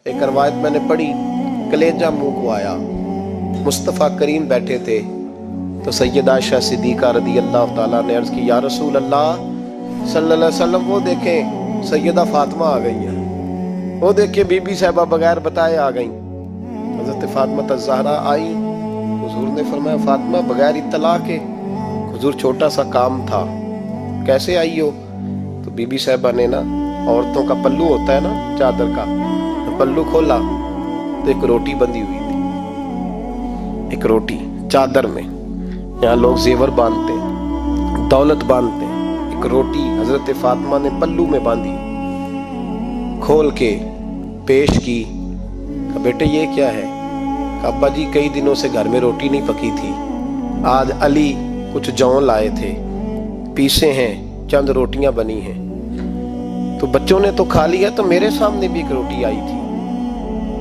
ایک روایت میں نے پڑھی، کلیجہ منہ کو آیا، مصطفیٰ کریم بیٹھے تھے تو سیدہ عائشہ صدیقہ رضی اللہ تعالیٰ نے عرض کی، یا رسول اللہ صلی اللہ علیہ وسلم وہ دیکھیں سیدہ فاطمہ آ گئی ہیں، وہ دیکھیں بی بی صاحبہ بغیر بتائے آ گئیں۔ حضرت فاطمہ الزہرا آئی، حضور نے فرمایا فاطمہ بغیر اطلاع کے؟ حضور چھوٹا سا کام تھا، کیسے آئی ہو؟ تو بی بی صاحبہ نے نا، عورتوں کا پلو ہوتا ہے نا چادر کا، پلو کھولا تو ایک روٹی بندھی ہوئی تھی، ایک روٹی چادر میں، یہاں لوگ زیور باندھتے ہیں، دولت باندھتے ہیں، ایک روٹی حضرت فاطمہ نے پلو میں باندھی، کھول کے پیش کی، کہا بیٹے یہ کیا ہے؟ کہا ابا جی کئی دنوں سے گھر میں روٹی نہیں پکی تھی، آج علی کچھ جون لائے تھے، پیسے ہیں، چند روٹیاں بنی ہیں، تو بچوں نے تو کھا لیا، تو میرے سامنے بھی ایک روٹی آئی تھی،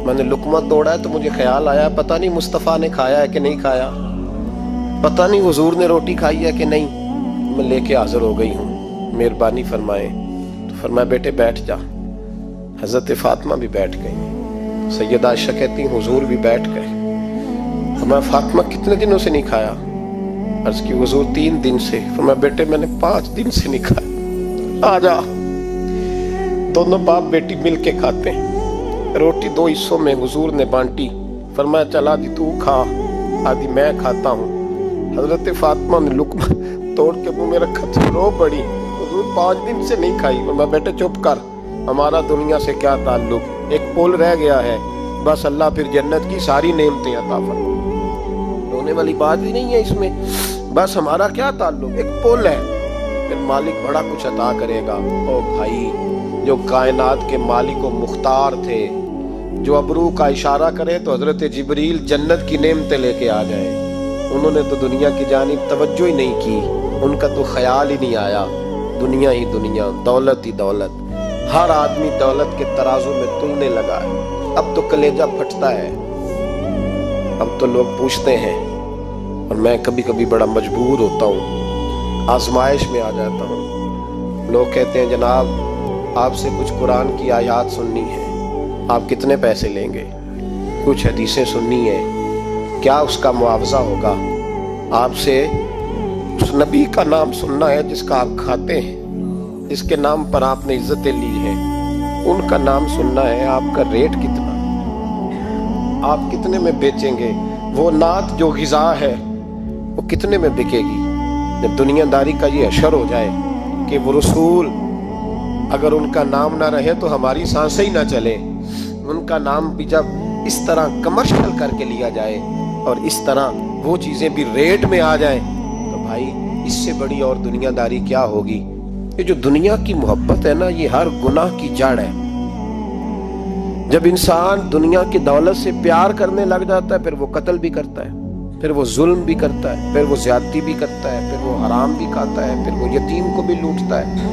میں نے لقمہ توڑا ہے تو مجھے خیال آیا پتہ نہیں مصطفیٰ نے کھایا ہے کہ نہیں کھایا، پتہ نہیں حضور نے روٹی کھائی ہے کہ نہیں، میں لے کے حاضر ہو گئی ہوں، مہربانی فرمائیں۔ تو فرمایا بیٹے بیٹھ جا۔ حضرت فاطمہ بھی بیٹھ گئی، سیدہ عائشہ کہتی ہیں حضور بھی بیٹھ گئے۔ فرمایا فاطمہ کتنے دنوں سے نہیں کھایا؟ عرض کی حضور 3 دن سے۔ فرمایا بیٹے میں نے 5 دن سے نہیں کھایا، آ جا۔ دونوں باپ بیٹی مل کے کھاتے ہیں، روٹی 2 حصوں میں حضور نے بانٹی، فرمایا چلا دی تو کھا، آدھی میں کھاتا ہوں۔ حضرت فاطمہ نے لقمہ توڑ کے منہ میں رکھا تو رو پڑی، حضور 5 دن سے نہیں کھائی۔ فرمایا بیٹے چپ کر، ہمارا دنیا سے کیا تعلق، ایک پل رہ گیا ہے، بس اللہ پھر جنت کی ساری نعمتیں عطا فرمائے، رونے والی بات ہی نہیں ہے اس میں، بس ہمارا کیا تعلق، ایک پل ہے، پھر مالک بڑا کچھ عطا کرے گا۔ او بھائی، جو کائنات کے مالک و مختار تھے، جو ابرو کا اشارہ کرے تو حضرت جبریل جنت کی نعمتیں لے کے آ جائیں، انہوں نے تو دنیا کی جانب توجہ ہی نہیں کی، ان کا تو خیال ہی نہیں آیا، دنیا ہی دنیا، دولت ہی دولت، ہر آدمی دولت کے ترازو میں تلنے لگا ہے۔ اب تو کلیجہ پھٹتا ہے، اب تو لوگ پوچھتے ہیں، اور میں کبھی کبھی بڑا مجبور ہوتا ہوں، آزمائش میں آ جاتا ہوں، لوگ کہتے ہیں جناب آپ سے کچھ قرآن کی آیات سننی ہے، آپ کتنے پیسے لیں گے؟ کچھ حدیثیں سننی ہیں، کیا اس کا معاوضہ ہوگا؟ آپ سے اس نبی کا نام سننا ہے جس کا آپ کھاتے ہیں، جس کے نام پر آپ نے عزتیں لی ہیں، ان کا نام سننا ہے، آپ کا ریٹ کتنا، آپ کتنے میں بیچیں گے؟ وہ نعت جو غذا ہے وہ کتنے میں بکے گی؟ جب دنیا داری کا یہ حشر ہو جائے کہ وہ رسول اگر ان کا نام نہ رہے تو ہماری سانسیں ہی نہ چلے، ان کا نام بھی جب اس طرح کمرشل کر کے لیا جائے اور اس طرح وہ چیزیں بھی ریٹ میں آ جائیں، تو بھائی اس سے بڑی اور دنیا داری کیا ہوگی؟ یہ جو دنیا کی محبت ہے نا، یہ ہر گناہ کی جڑ ہے۔ جب انسان دنیا کی دولت سے پیار کرنے لگ جاتا ہے، پھر وہ قتل بھی کرتا ہے، پھر وہ ظلم بھی کرتا ہے، پھر وہ زیادتی بھی کرتا ہے، پھر وہ حرام بھی کھاتا ہے، پھر وہ یتیم کو بھی لوٹتا ہے،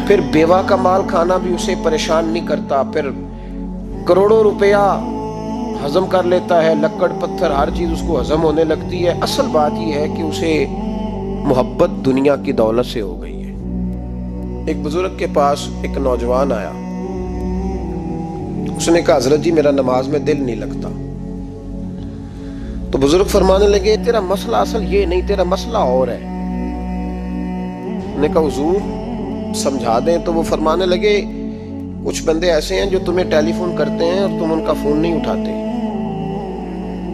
پھر بیوہ کا مال کھانا بھی اسے پریشان نہیں کرتا، پھر کروڑوں روپیہ ہضم کر لیتا ہے، لکڑ پتھر ہر چیز اس کو ہضم ہونے لگتی ہے۔ اصل بات یہ ہے کہ اسے محبت دنیا کی دولت سے ہو گئی ہے۔ ایک بزرگ کے پاس ایک نوجوان آیا، اس نے کہا حضرت جی میرا نماز میں دل نہیں لگتا۔ تو بزرگ فرمانے لگے تیرا مسئلہ اصل یہ نہیں، تیرا مسئلہ اور ہے۔ نے کہا حضور سمجھا دیں۔ تو وہ فرمانے لگے کچھ بندے ایسے ہیں جو تمہیں ٹیلی فون کرتے ہیں اور تم ان کا فون نہیں اٹھاتے،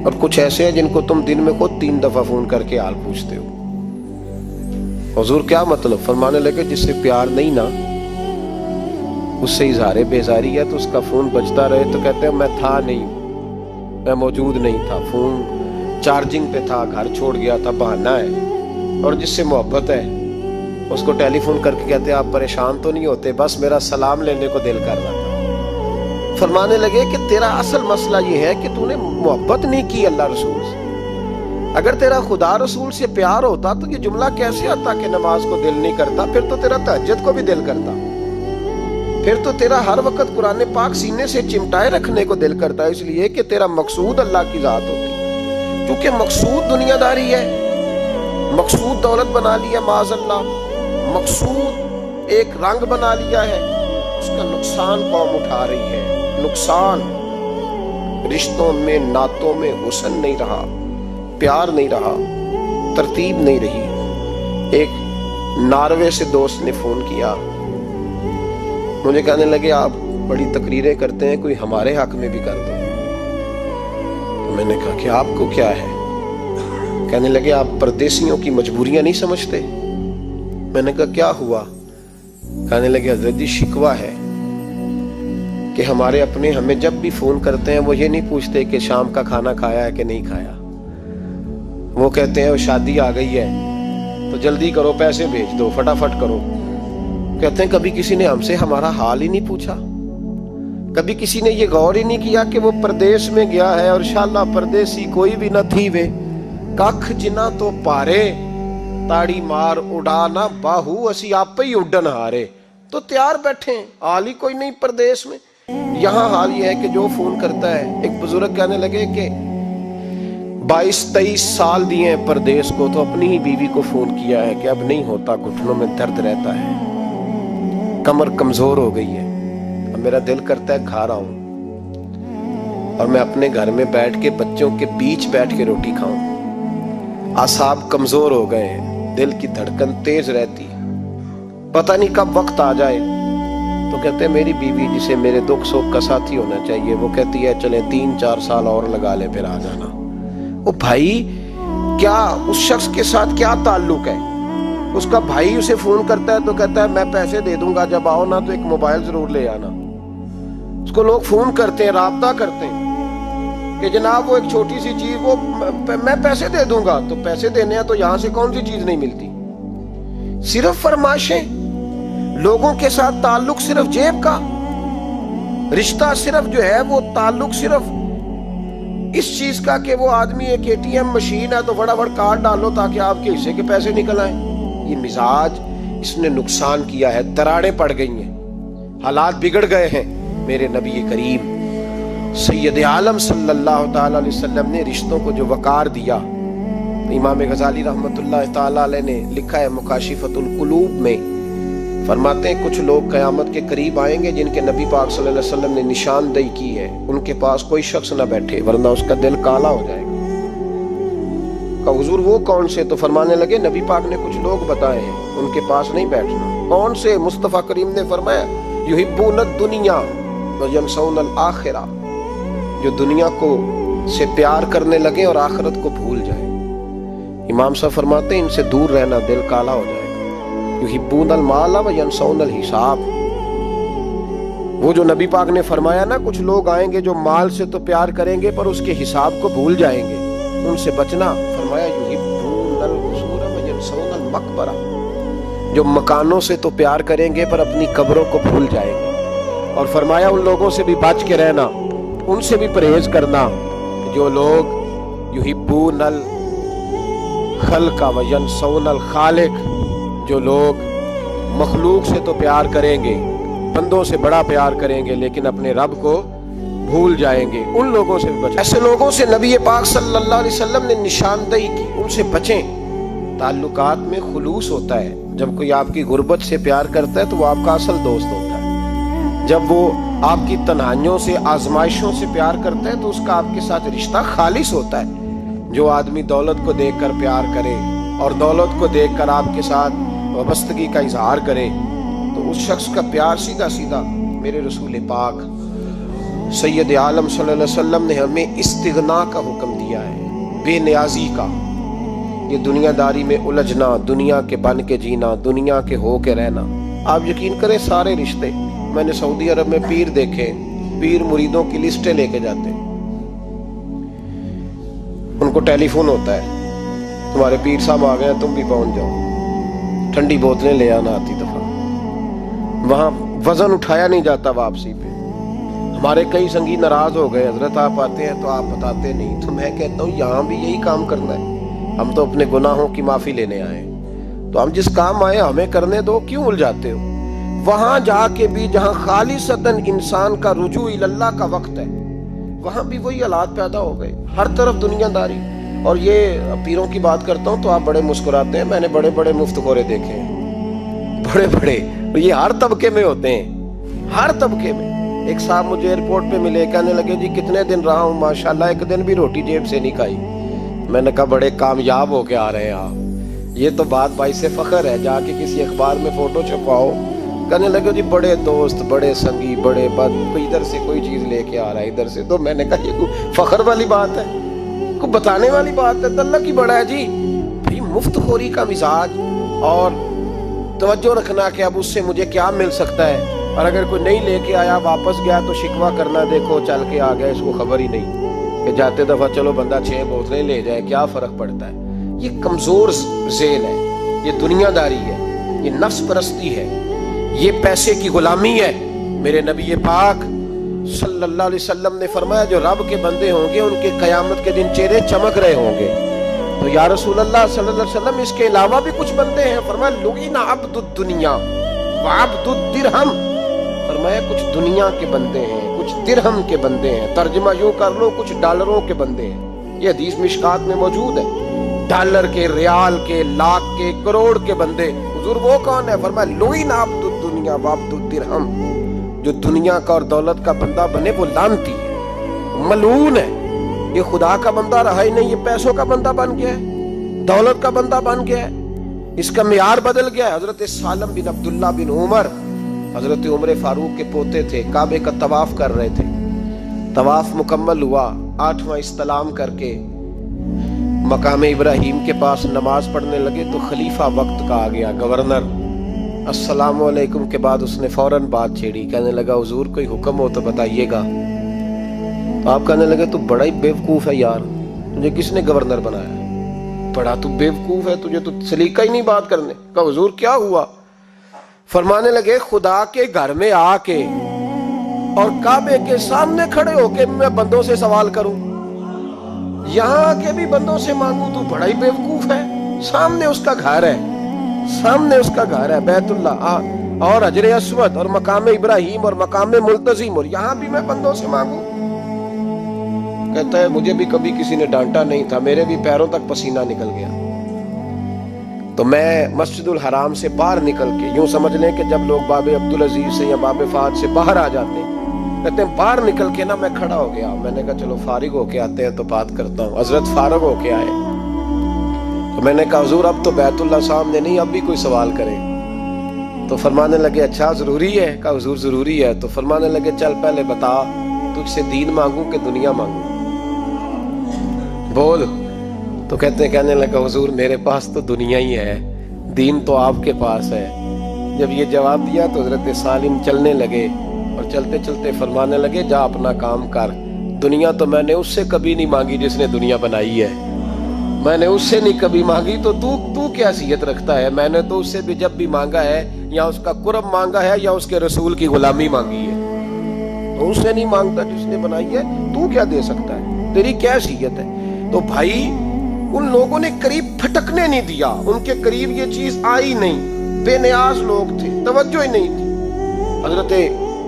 اور کچھ ایسے ہیں جن کو تم دن میں خود 3 دفعہ فون کر کے حال پوچھتے ہو۔ حضور کیا مطلب؟ فرمانے لگے جس سے پیار نہیں نا، اس سے اظہار بیزاری ہے، تو اس کا فون بجتا رہے تو کہتے ہیں میں تھا نہیں، میں موجود نہیں تھا، فون چارجنگ پہ تھا، گھر چھوڑ گیا تھا، بہانہ ہے۔ اور جس سے محبت ہے اس کو ٹیلی فون کر کے کہتے ہیں آپ پریشان تو نہیں ہوتے، بس میرا سلام لینے کو دل کر رہا تھا۔ فرمانے لگے کہ تیرا اصل مسئلہ یہ ہے کہ تو نے محبت نہیں کی اللہ رسول سے۔ اگر تیرا خدا رسول سے پیار ہوتا تو یہ جملہ کیسے آتا کہ نماز کو دل نہیں کرتا؟ پھر تو تیرا تہجد کو بھی دل کرتا، پھر تو تیرا ہر وقت قرآن پاک سینے سے چمٹائے رکھنے کو دل کرتا ہے، اس لیے کہ تیرا مقصود اللہ کی ذات ہوتی، کیونکہ مقصود دنیا داری ہے، مقصود دولت بنا لیا معاذ اللہ، مقصود ایک رنگ بنا لیا ہے، اس کا نقصان قوم اٹھا رہی ہے، نقصان رشتوں میں ناتوں میں حسن نہیں رہا، پیار نہیں رہا، ترتیب نہیں رہی۔ ایک ناروے سے دوست نے فون کیا، مجھے کہنے لگے آپ بڑی تقریریں کرتے ہیں، کوئی ہمارے حق میں بھی کر دو۔ تو میں نے کہا کہ آپ کو کیا ہے؟ کہنے لگے آپ پردیسیوں کی مجبوریاں نہیں سمجھتے۔ میں نے کہا کیا ہوا؟ کہنے لگے حضرت جی شکوہ ہے کہ ہمارے اپنے ہمیں جب بھی فون کرتے ہیں وہ یہ نہیں پوچھتے کہ شام کا کھانا کھایا ہے کہ نہیں کھایا، وہ کہتے ہیں وہ شادی آ گئی ہے تو جلدی کرو، پیسے بھیج دو، فٹافٹ کرو۔ کہتے ہیں کبھی کسی نے ہم سے ہمارا حال ہی نہیں پوچھا، کبھی کسی نے یہ غور ہی نہیں کیا کہ وہ پردیس میں گیا ہے، اور انشاءاللہ پردیسی کوئی بھی نہ تھی وے ککھ جنا تو پارے تاڑی مار اڑانا باہو اسی آپ پہ ہی اڈن ہارے۔ تو تیار بیٹھے ہیں، حال ہی کوئی نہیں پردیس میں۔ یہاں حال یہ ہے کہ جو فون کرتا ہے، ایک بزرگ کہنے لگے کہ 22-23 سال دیے ہیں پردیس کو، تو اپنی ہی بیوی کو فون کیا ہے کہ اب نہیں ہوتا، گھٹنوں میں درد رہتا ہے، کمر کمزور ہو گئی ہے، اب میرا دل کرتا ہے کھا رہا ہوں، اور میں اپنے گھر میں بیٹھ کے بچوں کے بیچ بیٹھ کے روٹی کھاؤں، اعصاب کمزور ہو گئے ہیں، دل کی دھڑکن تیز رہتی ہے، پتہ نہیں کب وقت آ جائے۔ تو کہتے ہیں میری بیوی جسے میرے دکھ سکھ کا ساتھی ہونا چاہیے، وہ کہتی ہے چلیں 3-4 سال اور لگا لیں پھر آ جانا۔ وہ بھائی کیا اس شخص کے ساتھ کیا تعلق ہے؟ اس کا بھائی اسے فون کرتا ہے تو کہتا ہے میں پیسے دے دوں گا، جب آؤ نا تو ایک موبائل ضرور لے آنا۔ اس کو لوگ فون کرتے ہیں، رابطہ کرتے ہیں کہ جناب وہ ایک چھوٹی سی چیز، وہ میں پیسے دے دوں گا، تو پیسے دینے ہیں تو یہاں سے کون سی چیز نہیں ملتی؟ صرف فرمائشیں، لوگوں کے ساتھ تعلق صرف جیب کا، رشتہ صرف جو ہے وہ تعلق صرف اس چیز کا کہ وہ آدمی ایک ATM مشین ہے تو فٹافٹ کارڈ ڈالو تاکہ آپ کے حصے کے پیسے نکل آئیں۔ یہ مزاج اس نے نقصان کیا ہے، دراڑیں پڑ گئی ہیں، حالات بگڑ گئے ہیں۔ میرے نبی کریم سید عالم صلی اللہ تعالی علیہ وسلم نے رشتوں کو جو وقار دیا، امام غزالی رحمۃ اللہ تعالی علیہ نے لکھا ہے مکاشفۃ القلوب میں، فرماتے ہیں کچھ لوگ قیامت کے قریب آئیں گے جن کے نبی پاک صلی اللہ علیہ وسلم نے نشاندہی کی ہے، ان کے پاس کوئی شخص نہ بیٹھے ورنہ اس کا دل کالا ہو جائے گا۔ کہ حضور وہ کون سے؟ تو فرمانے لگے نبی پاک نے کچھ لوگ بتائے ہیں، ان کے پاس نہیں بیٹھنا۔ کون سے؟ مصطفیٰ کریم نے فرمایا یحبون الدنیا وینسون الآخرہ، جو دنیا کو سے پیار کرنے لگے اور آخرت کو بھول جائیں۔ امام صاحب فرماتے ہیں ان سے دور رہنا، دل کالا ہو جائے گا۔ یحبون المال وینسون الحساب، وہ جو نبی پاک نے فرمایا نا کچھ لوگ آئیں گے جو مال سے تو پیار کریں گے پر اس کے حساب کو بھول جائیں گے، ان سے بچنا۔ فرمایا یحبون القصور وینسون المقبرہ، جو مکانوں سے تو پیار کریں گے پر اپنی قبروں کو بھول جائیں گے۔ اور فرمایا ان لوگوں سے بھی بچ کے رہنا، ان سے بھی پرہیز کرنا جو لوگ یحبون الخلق وینسون الخالق، جو لوگ مخلوق سے تو پیار کریں گے، بندوں سے بڑا پیار کریں گے لیکن اپنے رب کو بھول جائیں گے، ان لوگوں سے بھی بچیں۔ ایسے لوگوں سے نبی پاک صلی اللہ علیہ وسلم نے نشاندہی کی، ان سے بچیں۔ تعلقات میں خلوص ہوتا ہے، جب کوئی آپ کی غربت سے پیار کرتا ہے تو وہ آپ کا اصل دوست ہوتا ہے، جب وہ آپ کی تنہائیوں سے آزمائشوں سے پیار کرتا ہے تو اس کا آپ کے ساتھ رشتہ خالص ہوتا ہے۔ جو آدمی دولت کو دیکھ کر پیار کرے اور دولت کو دیکھ کر آپ کے ساتھ وابستگی کا اظہار کرے تو اس شخص کا پیار سیدھا سیدھا، میرے رسول پاک سید عالم صلی اللہ علیہ وسلم نے ہمیں استغنا کا حکم دیا ہے، بے نیازی کا۔ یہ دنیا داری میں الجھنا، دنیا کے بن کے جینا، دنیا کے ہو کے رہنا۔ آپ یقین کریں سارے رشتے، میں نے سعودی عرب میں پیر دیکھے، پیر مریدوں کی لسٹیں لے کے جاتے ہیں، ان کو ٹیلی فون ہوتا ہے تمہارے پیر صاحب آ گئے ہیں، تم بھی پہنچ جاؤ، ٹھنڈی بوتلیں لے آنا آتی دفعہ۔ وہاں وزن اٹھایا نہیں جاتا واپسی پہ۔ ہمارے کئی سنگی ناراض ہو گئے، حضرت آپ آتے ہیں تو آپ بتاتے نہیں، تو میں کہتا ہوں یہاں بھی یہی کام کرنا ہے، ہم تو اپنے گناہوں کی معافی لینے آئے، تو ہم جس کام آئے ہمیں کرنے دو، کیوں الجھاتے ہو؟ وہاں جا کے بھی جہاں خالصتاً انسان کا رجوع اللہ کا وقت ہے، وہاں بھی وہی حالات پیدا ہو گئے، ہر طرف دنیا داری۔ اور یہ پیروں کی بات کرتا ہوں تو آپ بڑے مسکراتے ہیں، میں نے بڑے بڑے مفت خورے دیکھے ہیں، بڑے بڑے، یہ ہر طبقے میں ہوتے ہیں، ہر طبقے میں۔ ایک صاحب مجھے ایئرپورٹ پہ ملے, کہنے لگے جی کتنے دن رہا ہوں, ماشاءاللہ ایک دن بھی روٹی جیب سے نہیں کھائی. میں نے کہا بڑے کامیاب ہو کے آ رہے ہیں آپ, یہ تو بات باعث سے فخر ہے, جا کے کسی اخبار میں فوٹو چھپواؤ. کہنے لگے جی بڑے دوست, بڑے سنگی, بڑے کوئی ادھر سے کوئی چیز لے کے آ رہا ہے ادھر سے. تو میں نے کہا یہ کوئی فخر والی بات ہے, کوئی بتانے والی بات ہے؟ تو اللہ کی بڑا ہے جی. بھائی مفت خوری کا مزاج اور توجہ رکھنا کہ اب اس سے مجھے کیا مل سکتا ہے, اور اگر کوئی نہیں لے کے آیا واپس گیا تو شکوہ کرنا, دیکھو چل کے آ گیا, اس کو خبر ہی نہیں کہ جاتے دفعہ چلو بندہ 6 بوتلیں لے جائے, کیا فرق پڑتا ہے. یہ کمزور ذیل ہے, یہ دنیا داری ہے, یہ نفس پرستی ہے, یہ پیسے کی غلامی ہے. میرے نبی پاک صلی اللہ علیہ وسلم نے فرمایا جو رب کے بندے ہوں گے ان کے قیامت کے دن چہرے چمک رہے ہوں گے. تو یا رسول اللہ صلی اللہ علیہ وسلم اس کے علاوہ بھی کچھ بندے ہیں. فرمایا لعن عبد الدنیا وعبد الدرہم, فرمایا کچھ دنیا کے بندے ہیں, کچھ درہم کے بندے ہیں. ترجمہ یوں کر لو کچھ ڈالروں کے بندے ہیں. یہ حدیث مشکات میں موجود ہے. ڈالر کے, ریال کے, لاکھ کے, کروڑ کے بندے. حضور وہ کون ہے؟ فرمایا لعن عبد الدنیا وعبد الدرہم, جو دنیا کا اور دولت کا بندہ بنے وہ لعنتی ہے, ملعون ہے. یہ خدا کا بندہ رہا ہی نہیں, یہ پیسوں کا بندہ بن گیا ہے, دولت کا بندہ بن گیا ہے, اس کا معیار بدل گیا ہے. حضرت سالم بن عبداللہ بن عمر حضرت عمر فاروق کے پوتے تھے, کعبے کا طواف کر رہے تھے. طواف مکمل ہوا, 8واں استلام کر کے مقام ابراہیم کے پاس نماز پڑھنے لگے تو خلیفہ وقت کا آ گیا, گورنر. السلام علیکم کے بعد اس نے فوراً بات چھیڑی, کہنے لگا حضور کوئی حکم ہو تو بتائیے گا. تو آپ کہنے لگے تو بڑا ہی بیوقوف ہے یار, تجھے کس نے گورنر بنایا؟ بڑا تو بیوقوف ہے, تجھے تو سلیقہ ہی نہیں بات کرنے کا. حضور کیا ہوا؟ فرمانے لگے خدا کے گھر میں آ کے اور کعبے کے سامنے کھڑے ہو کے میں بندوں سے سوال کروں, یہاں آ کے بھی بندوں سے مانگوں, تو بڑا ہی بیوقوف ہے. سامنے اس کا گھر ہے, سامنے اس کا گھر ہے بیت اللہ اور حجر اسود اور مقام ابراہیم اور مقام ملتزم, اور یہاں بھی میں بندوں سے مانگوں. کہتا ہے مجھے بھی کبھی کسی نے ڈانٹا نہیں تھا, میرے بھی پیروں تک پسینہ نکل گیا. تو میں مسجد الحرام سے باہر نکل کے, یوں سمجھ لیں کہ جب لوگ باب عبدالعزیز سے یا باب فہد سے باہر آ جاتے ہیں, کہتے ہیں باہر نکل کے نا میں کھڑا ہو گیا. میں نے کہا چلو فارغ ہو کے آتے ہیں تو بات کرتا ہوں. حضرت فارغ ہو کے آئے تو میں نے کہا حضور اب تو بیت اللہ سامنے نہیں, اب بھی کوئی سوال کرے. تو فرمانے لگے اچھا ضروری ہے؟ کہا حضور ضروری ہے. تو فرمانے لگے چل پہلے بتا تجھ سے دین مانگوں کہ دنیا مانگوں, بول. تو کہنے لگا حضور میرے پاس تو دنیا ہی ہے, دین تو آپ کے پاس ہے. جب یہ جواب دیا تو حضرت سالم چلنے لگے اور چلتے چلتے فرمانے لگے جا اپنا کام کر, دنیا تو میں نے اس سے کبھی نہیں مانگی جس نے دنیا بنائی ہے, میں نے اس سے نہیں کبھی مانگی, تو کیا حیثیت رکھتا ہے؟ میں نے تو اس سے بھی جب بھی مانگا ہے یا اس کا قرب مانگا ہے یا اس کے رسول کی غلامی مانگی ہے, تو اس سے نہیں مانگتا جس نے بنائی ہے. تو کیا دے سکتا ہے, تیری کیا حیثیت ہے؟ تو بھائی ان لوگوں نے قریب پھٹکنے نہیں دیا, ان کے قریب یہ چیز آئی نہیں, بے نیاز لوگ تھے, توجہ ہی نہیں تھی. حضرت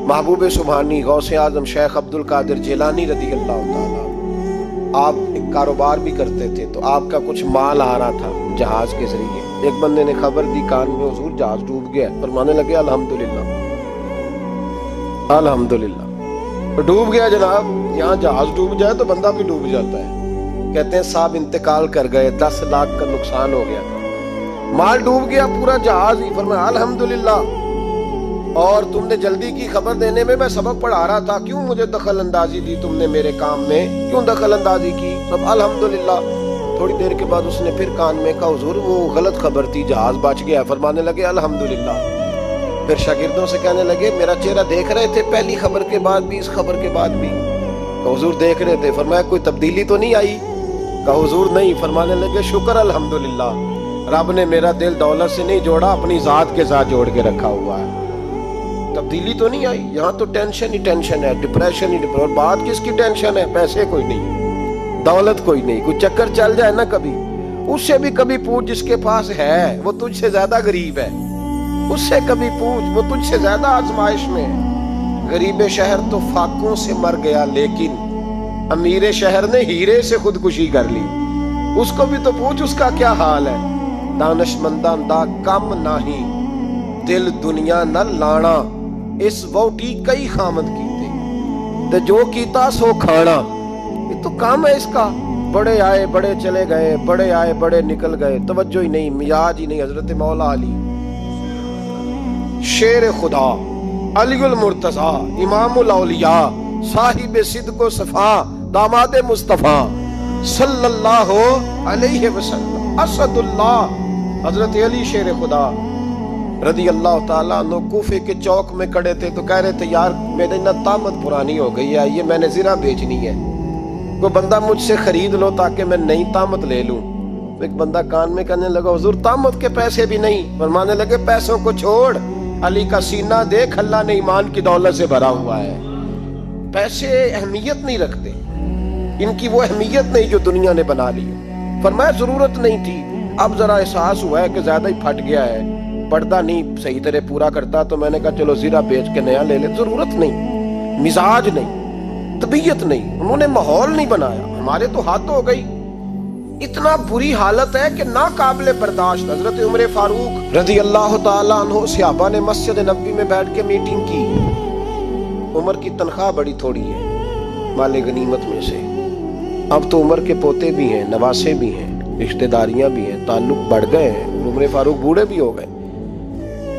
محبوب سبحانی غوث اعظم شیخ عبد القادر جیلانی رضی اللہ تعالیٰ, آپ ایک کاروبار بھی کرتے تھے, تو آپ کا کچھ مال آ رہا تھا جہاز کے ذریعے. ایک بندے نے خبر دی کان میں حضور جہاز ڈوب گیا. فرمانے لگے الحمدللہ الحمدللہ. ڈوب گیا جناب, یہاں جہاز ڈوب جائے تو بندہ بھی ڈوب جاتا ہے. کہتے ہیں صاحب انتقال کر گئے, 10 لاکھ کا نقصان ہو گیا, مال ڈوب گیا پورا جہاز ہی. فرمایا الحمدللہ, اور تم نے جلدی کی خبر دینے میں سبق پڑھا رہا تھا, کیوں مجھے دخل اندازی دی تم نے میرے کام میں, کیوں دخل اندازی کی؟ سب الحمدللہ. تھوڑی دیر کے بعد اس نے پھر کان میں کہا حضور وہ غلط خبر تھی, جہاز بچ گیا. فرمانے لگے الحمدللہ. پھر شاگردوں سے کہنے لگے میرا چہرہ دیکھ رہے تھے پہلی خبر کے بعد بھی, اس خبر کے بعد بھی؟ حضور دیکھ رہے تھے. فرمایا کوئی تبدیلی تو نہیں آئی؟ کہا حضور نہیں. فرمانے لگے شکر الحمدللہ, رب نے میرا دل دولت سے نہیں جوڑا, اپنی ذات کے ساتھ جوڑ کے رکھا ہوا ہے, تبدیلی تو نہیں آئی. یہاں تو ٹینشن ہی ٹینشن ہے, ڈپریشن ہی ڈپریشن. اور بات کس کی ٹینشن ہے؟ پیسے کوئی نہیں, دولت کوئی نہیں. کوئی چکر چل جائے نا کبھی, اس سے بھی کبھی پوچھ جس کے پاس ہے وہ تجھ سے زیادہ غریب ہے, اس سے کبھی پوچھ وہ تجھ سے زیادہ آزمائش میں ہے. غریب شہر تو فاقوں سے مر گیا, لیکن امیر شہر نے ہیرے سے خودکشی کر لی. اس کو بھی تو پوچھ اس کا کیا حال ہے. دانش منداں دا کم نہیں, دل دنیا نہ لانا, اس ووٹی کئی خامد کیتے. تے جو کیتا سو کھانا، یہ تو کام ہے اس کا۔ بڑے آئے بڑے چلے گئے، بڑے آئے بڑے نکل گئے، توجہ ہی نہیں، مزاج ہی نہیں۔ حضرت مولا علی شیر خدا، علی المرتضی، امام الاولیاء، صاحب صدق و صفا، داماد مصطفیٰ صلی اللہ علیہ وسلم، اسد اللہ، حضرت علی شیر خدا رضی اللہ تعالیٰ عنہ کوفے کے چوک میں کھڑے تھے تو کہہ رہے تھے یار میری نا طامت پرانی ہو گئی ہے، یہ میں نے زرہ بیچنی ہے، کوئی بندہ مجھ سے خرید لو تاکہ میں نئی طامت لے لوں۔ تو ایک بندہ کان میں کہنے لگا حضور طامت کے پیسے بھی نہیں، فرمانے لگے پیسوں کو چھوڑ، علی کا سینہ دیکھ، اللہ نے ایمان کی دولت سے بھرا ہوا ہے۔ پیسے اہمیت نہیں رکھتے، ان کی وہ اہمیت نہیں جو دنیا نے بنا لی۔ فرمایا ضرورت نہیں تھی، اب ذرا احساس ہوا ہے کہ زیادہ ہی پھٹ گیا ہے، پردہ نہیں صحیح طرح پورا کرتا، تو میں نے کہا چلو زیرہ بیچ کے نیا لے لے۔ ضرورت نہیں، مزاج نہیں، طبیعت نہیں، انہوں نے ماحول نہیں بنایا، ہمارے تو ہاتھ ہو گئی۔ اتنا بری حالت ہے کہ ناقابل برداشت۔ حضرت عمر فاروق رضی اللہ تعالیٰ عنہ صحابہ نے مسجد نبوی میں بیٹھ کے میٹنگ کی۔ عمر کی تنخواہ بڑی تھوڑی ہے مال غنیمت میں سے، اب تو عمر کے پوتے بھی ہیں، نواسے بھی ہیں، رشتہ داریاں بھی ہیں، تعلق بڑھ گئے ہیں، عمر فاروق بوڑھے بھی ہو گئے۔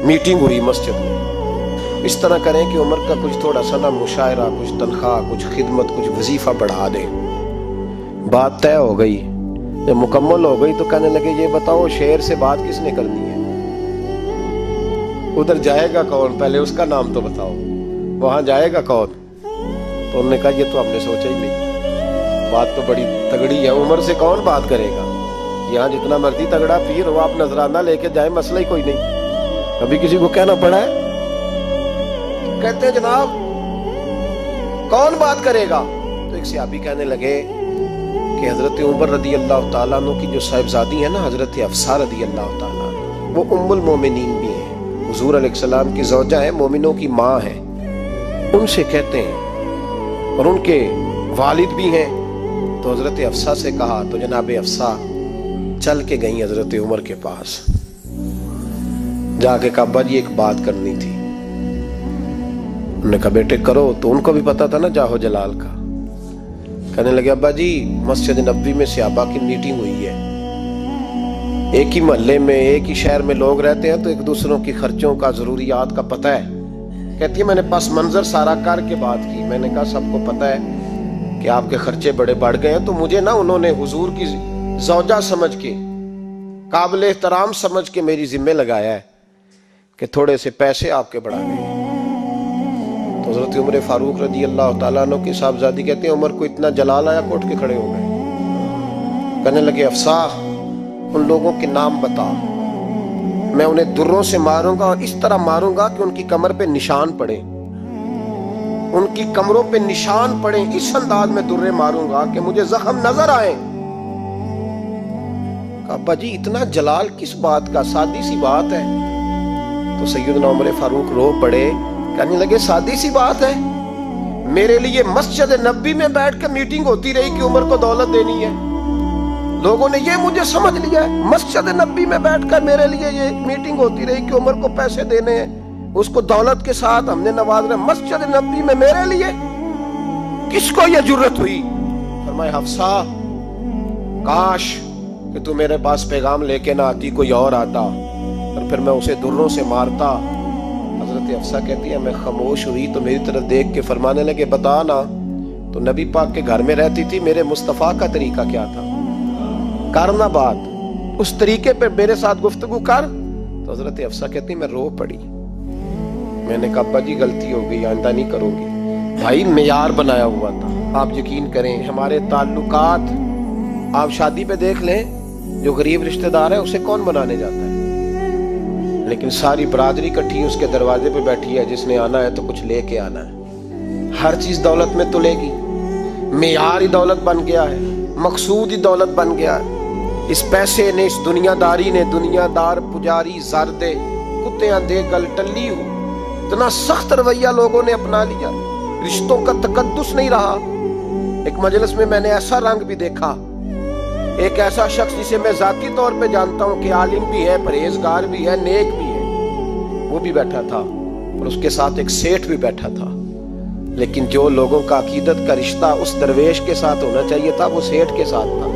میٹنگ ہوئی مسجد میں، اس طرح کریں کہ عمر کا کچھ تھوڑا سا نا مشاعرہ، کچھ تنخواہ، کچھ خدمت، کچھ وظیفہ بڑھا دیں۔ بات طے ہو گئی، جب مکمل ہو گئی تو کہنے لگے یہ بتاؤ شیر سے بات کس نے کرنی ہے؟ ادھر جائے گا کون؟ پہلے اس کا نام تو بتاؤ، وہاں جائے گا کون؟ تو انہوں نے کہا یہ تو ہم نے سوچا ہی نہیں، بات تو بڑی تگڑی ہے، عمر سے کون بات کرے گا؟ یہاں جتنا مرضی تگڑا پیر ہو، آپ نذرانہ لے کے جائیں، مسئلہ ہی کوئی نہیں۔ کبھی کسی کو کہنا پڑا ہے؟ کہتے ہیں جناب کون بات کرے گا؟ تو ایک صحابی کہنے لگے کہ حضرت عمر رضی اللہ تعالیٰ عنہ کی جو صاحبزادی ہیں نا حضرت حفصہ رضی اللہ تعالیٰ عنہ، وہ ام المومنین بھی ہیں، حضور علیہ السلام کی زوجہ ہیں، مومنوں کی ماں ہیں، ان سے کہتے ہیں، اور ان کے والد بھی ہیں۔ تو حضرت حفصہ سے کہا تو جناب حفصہ چل کے گئیں حضرت عمر کے پاس، جا کے کہا ابا جی ایک بات کرنی تھی۔ انہوں نے کہا بیٹے کرو، تو ان کو بھی پتا تھا نا جاہو جلال کا۔ کہنے لگے ابا جی مسجد نبوی میں صحابہ کی میٹنگ ہوئی ہے، ایک ہی محلے میں ایک ہی شہر میں لوگ رہتے ہیں تو ایک دوسروں کی خرچوں کا ضروریات کا پتہ ہے۔ کہتی ہے میں نے پس منظر سارا کر کے بات کی، میں نے کہا سب کو پتہ ہے کہ آپ کے خرچے بڑے بڑھ گئے ہیں، تو مجھے نا انہوں نے حضور کی زوجہ سمجھ کے، قابل احترام سمجھ کے میری ذمہ لگایا ہے کہ تھوڑے سے پیسے آپ کے بڑھا گئے۔ تو حضرت عمر فاروق رضی اللہ تعالیٰ عنہ کی صاحبزادی کہتے ہیں عمر کو اتنا جلال آیا، کوٹ کے کھڑے ہو گئے، کہنے لگے حفصہ ان لوگوں کے نام بتا، میں انہیں دروں سے ماروں گا، اور اس طرح ماروں گا کہ ان کی کمر پہ نشان پڑے، ان کی کمروں پہ نشان پڑے، اس انداز میں درے ماروں گا کہ مجھے زخم نظر آئے۔ ابا جی اتنا جلال کس بات کا؟ سادی سی بات ہے۔ تو سیدنا عمر فاروق رو پڑے، کہنے لگے سادی سی بات ہے، میرے لیے مسجد نبوی میں بیٹھ کے میٹنگ ہوتی رہی کہ عمر کو دولت دینی ہے، لوگوں نے یہ مجھے سمجھ لیا ہے، مسجد نبوی میں بیٹھ کر میرے لیے یہ میٹنگ ہوتی رہی کہ عمر کو پیسے دینے ہیں، اس کو دولت کے ساتھ ہم نے نوازنا، مسجد نبوی میں میرے لیے کس کو یہ جرت ہوئی؟ فرمایا حفصہ کاش کہ تو میرے پاس پیغام لے کے نہ آتی، کوئی اور آتا اور پھر میں اسے دروں سے مارتا۔ حضرت حفصہ کہتی ہے میں خاموش ہوئی تو میری طرف دیکھ کے فرمانے لگے بتا نا، تو نبی پاک کے گھر میں رہتی تھی، میرے مصطفیٰ کا طریقہ کیا تھا، کرنا بات اس طریقے پہ میرے ساتھ گفتگو کر۔ تو حضرت حفصہ کہتی میں رو پڑی، میں نے کہا ابا جی غلطی ہو گئی، آئندہ نہیں کروں گی۔ بھائی معیار بنایا ہوا تھا، آپ یقین کریں ہمارے تعلقات، آپ شادی پہ دیکھ لیں جو غریب رشتہ دار ہے اسے کون بنانے جاتا ہے، لیکن ساری برادری کٹھی اس کے دروازے پہ بیٹھی ہے، جس نے آنا ہے تو کچھ لے کے آنا ہے، ہر چیز دولت میں تلے گی، معیار ہی دولت بن گیا ہے، مقصود ہی دولت بن گیا ہے۔ اس پیسے نے، اس دنیا داری نے، دنیا دار پجاری زردے کتیاں دے گل ٹلی ہو، اتنا سخت رویہ لوگوں نے اپنا لیا، رشتوں کا تقدس نہیں رہا۔ ایک مجلس میں نے ایسا رنگ بھی دیکھا، ایک ایسا شخص جسے میں ذاتی طور پہ جانتا ہوں کہ عالم بھی ہے، پرہیزگار بھی ہے، نیک بھی ہے، وہ بھی بیٹھا تھا اور اس کے ساتھ ایک سیٹھ بھی بیٹھا تھا۔ لیکن جو لوگوں کا عقیدت کا رشتہ اس درویش کے ساتھ ہونا چاہیے تھا وہ سیٹھ کے ساتھ تھا.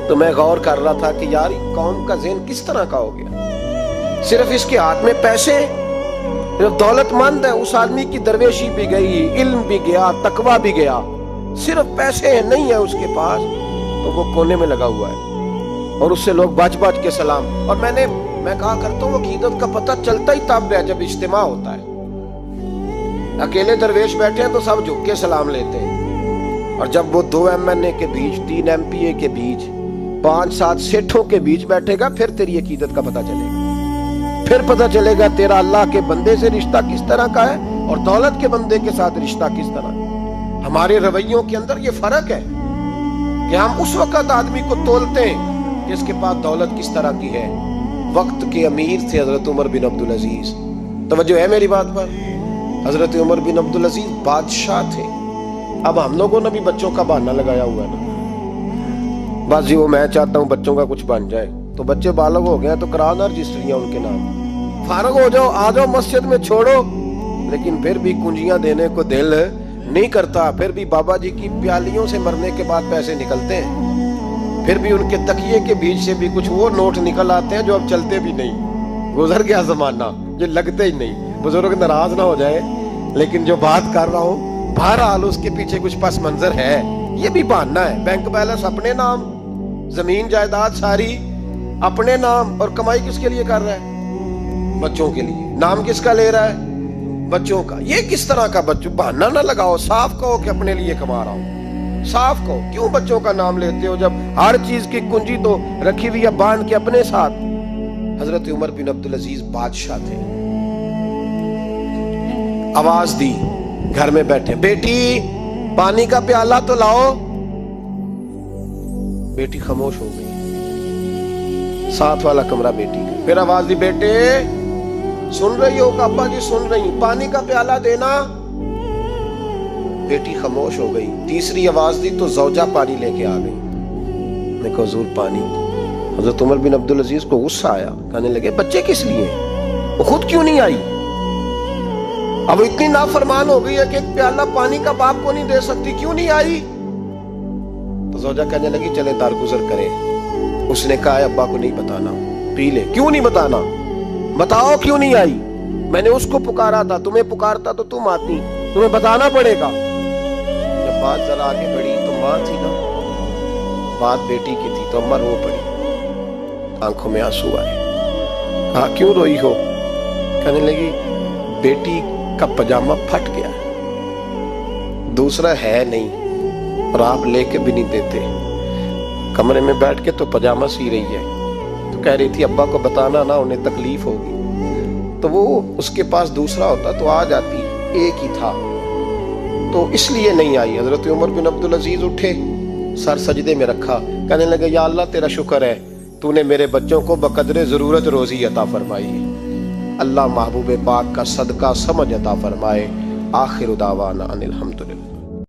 تو میں غور کر رہا تھا کہ یار قوم کا ذہن کس طرح کا ہو گیا. صرف اس کے ہاتھ میں پیسے، دولت مند ہے، اس آدمی کی درویشی بھی گئی، علم بھی گیا، تقویٰ بھی گیا، صرف پیسے نہیں ہے اس کے پاس تو وہ کونے میں لگا ہوا ہے اور اس سے لوگ بچ بچ کے سلام. اور میں کہا کرتا ہوں عقیدت کا پتہ چلتا ہی تب ہے جب اجتماع ہوتا ہے. اکیلے درویش بیٹھے ہیں تو سب جھک کے سلام لیتے ہیں، اور جب وہ 2 MNA کے بیچ، 3 MPA کے بیچ، 5-7 سیٹھوں کے بیچ بیٹھے گا پھر تیری عقیدت کا پتہ چلے گا. پھر پتہ چلے گا تیرا اللہ کے بندے سے رشتہ کس طرح کا ہے اور دولت کے بندے کے ساتھ رشتہ کس طرح ہے. ہمارے رویوں کے اندر یہ فرق ہے کہ ہم اس وقت آدمی کو تولتے ہیں کہ اس کے پاس دولت کس طرح کی ہے. وقت کے امیر تھے حضرت عمر بن عبدالعزیز. توجہ ہے میری بات پر؟ حضرت عمر بن عبدالعزیز بادشاہ تھے. اب ہم لوگوں نے بھی بچوں کا بہانہ لگایا ہوا ہے نا، بس جی وہ میں چاہتا ہوں بچوں کا کچھ بن جائے. تو بچے بالغ ہو گئے تو کرانا رجسٹریاں ان کے نام، فارغ ہو جاؤ، آ جاؤ مسجد میں چھوڑو. لیکن پھر بھی کنجیاں دینے کو دل نہیں کرتا. پھر بھی بابا جی کی پیالیوں سے مرنے کے بعد پیسے نکلتے ہیں، پھر بھی ان کے تکیے کے بیچ سے بھی کچھ وہ نوٹ نکل آتے ہیں جو اب چلتے بھی نہیں. گزر گیا زمانہ، یہ لگتے ہی نہیں. بزرگ ناراض نہ ہو جائے، لیکن جو بات کر رہا ہوں بہرحال اس کے پیچھے کچھ پس منظر ہے. یہ بھی بہانہ ہے. بینک بیلنس اپنے نام، زمین جائیداد ساری اپنے نام، اور کمائی کس کے لیے کر رہا ہے؟ بچوں کے لیے. نام کس کا لے رہا ہے؟ بچوں کا. یہ کس طرح کا بچوں؟ بہانہ نہ لگاؤ، صاف کہو کہ اپنے لیے کما رہا ہوں. صاف کہو. کیوں بچوں کا نام لیتے ہو جب ہر چیز کی کنجی تو رکھی ہوئی ہے باندھ کے اپنے ساتھ؟ حضرت عمر بن عبدالعزیز بادشاہ تھے. آواز دی گھر میں بیٹھے، بیٹی پانی کا پیالہ تو لاؤ. بیٹی خاموش ہو گئی. ساتھ والا کمرہ بیٹی کا. پھر آواز دی، بیٹے سن رہی ہو؟ ابا جی سن رہی ہوں. پانی کا پیالہ دینا. بیٹی خاموش ہو گئی. تیسری آواز دی تو زوجہ پانی لے کے آ گئی. میں کہا حضور پانی. حضرت عمر بن عبدالعزیز کو غصہ آیا، کہنے لگے بچے کس لیے؟ وہ خود کیوں نہیں آئی؟ اب اتنی نافرمان ہو گئی ہے کہ ایک پیالہ پانی کا باپ کو نہیں دے سکتی، کیوں نہیں آئی؟ تو زوجہ کہنے لگی چلے درگزر کرے. اس نے کہا ابا کو نہیں بتانا، پی لے. کیوں نہیں بتانا؟ بتاؤ کیوں نہیں آئی؟ میں نے اس کو پکارا تھا، تمہیں پکارتا تو تم آتی، تمہیں بتانا پڑے گا. جب بات ذرا آگے بڑھی تو ماں تھی نا، بات بیٹی کی تھی تو اماں رو پڑی، آنکھوں میں آنسو آئے. کہا کیوں روئی ہو؟ کہنے لگی بیٹی کا پجامہ پھٹ گیا، دوسرا ہے نہیں اور آپ لے کے بھی نہیں دیتے. کمرے میں بیٹھ کے تو پجامہ سی رہی ہے تو کہہ رہی تھی ابا کو بتانا نا، انہیں تکلیف ہوگی. تو وہ اس کے پاس دوسرا ہوتا تو آ جاتی، ایک ہی تھا تو اس لیے نہیں آئی. حضرت عمر بن عبدالعزیز اٹھے، سر سجدے میں رکھا، کہنے لگے یا اللہ تیرا شکر ہے تو نے میرے بچوں کو بقدر ضرورت روزی عطا فرمائی ہے. اللہ محبوب پاک کا صدقہ سمجھ عطا فرمائے. آخر دعوانا ان الحمدللہ.